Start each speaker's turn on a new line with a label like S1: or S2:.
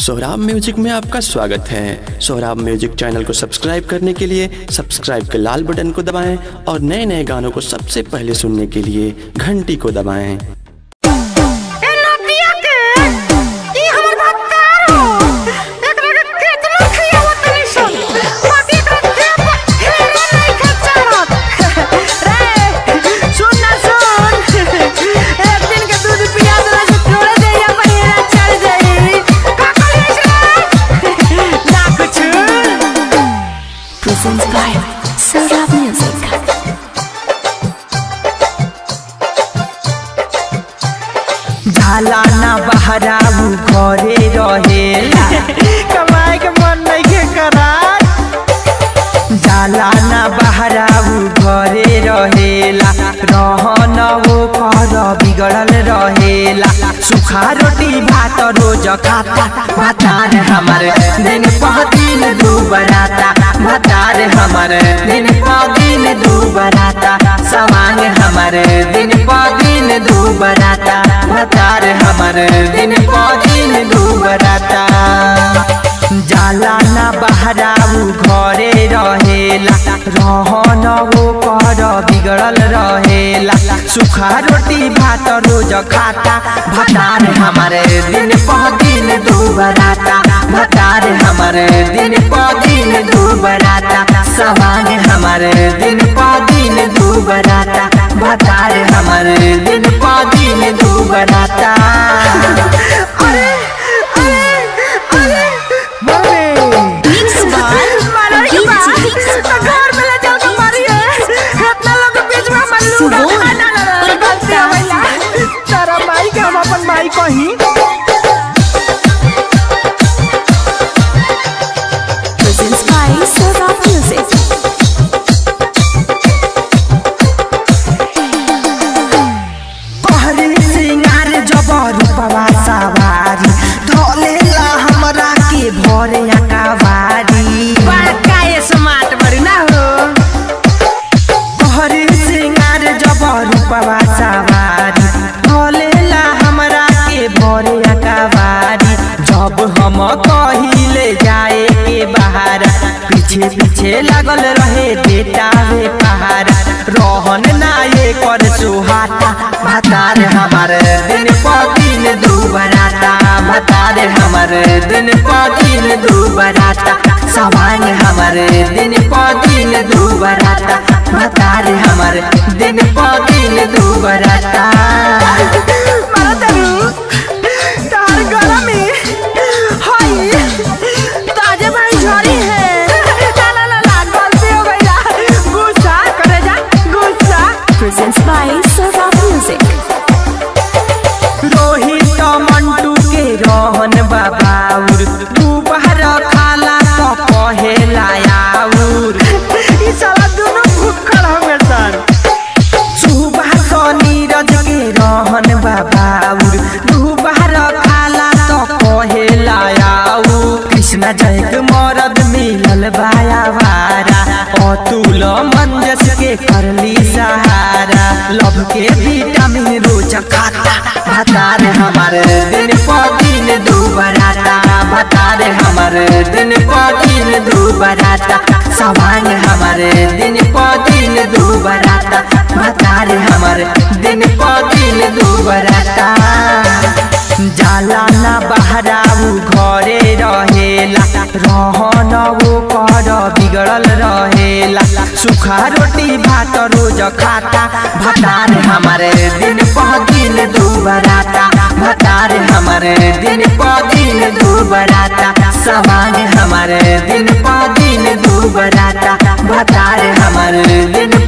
S1: Sohrab music में आपका स्वागत है। सोहराब म्यूजिक चैनल को सब्सक्राइब करने के लिए सब्सक्राइब के लाल बटन को दबाएं और नए नए गानों को सबसे पहले सुनने के लिए घंटी को दबाएं।
S2: सोहराब म्यूजिक
S3: जाला ना बहराऊ घरे रहेला कमाए के मन नहीं के करा। जाला ना बहराऊ घरे रहेला रहन वो कर बिगड़ल रहेला। सूखा रोटी भात रोज खाता भातार हमारे दिन पर दिन दुबराता। भातार हमारे दिन पर दिन दुबराता। सवांग हमारे दिन पर दिन दुबराता। भातार हमारे दिन पर दिन दुबराता। जाला ना बहराऊ घरे रहेला रहन वो कर बिगड़ल रहेला। सूखा रोटी भात रोज खाता भातार हमारे दिन पर दिन दुबराता। भातार हमारे दिन पर दिन दुबराता। सवांग हमारे दिन पर दिन दुबराता। भातार हमारे दिन पर दिन दुबराता। हम कहिले जाए के बाहर पीछे पीछे लागल रहे बेटा वे पहाड़। रहन ना ये कर सुहाता भातार हमारे दिन पर दिन दुबराता। भातार हमारे दिन पर दिन दुबराता। सवांग हमारे दिन पर दिन दुबराता। भातार हमारे दिन पर दिन दुबराता।
S2: सोहराब म्यूजिक
S3: रोहित मंटू के रहन बाबाउर तू बाहर खाला तो कहेला आउर। ई साला दोनों भूखल हमें सर। सुबह तो नीरज के रहन बाबाउर तू बाहर खाला तो कहेला आउर। कृष्णा जय मरद मिलल बाया वारा अतुल मंजस के करली सहारा। लव के विटामिन रोज खाता भातार हमारे दिन पर दिन दुबराता। भातार हमारे दिन पर दिन दुबराता। सवांग हमारे दिन पर दिन दुबराता। भातार हमारे दिन पर दिन दुबराता। जाला ना बहराऊ घरे रहेला रहन वो कर बिगड़ल रहेला। सूखा रोटी भात रोज खाता भातार हमारे दिन पर दिन दुबराता। भातार हमारे दिन पर दिन दुबराता। सवांग हमारे दिन पर दिन दुबराता। भातार हमारे दिन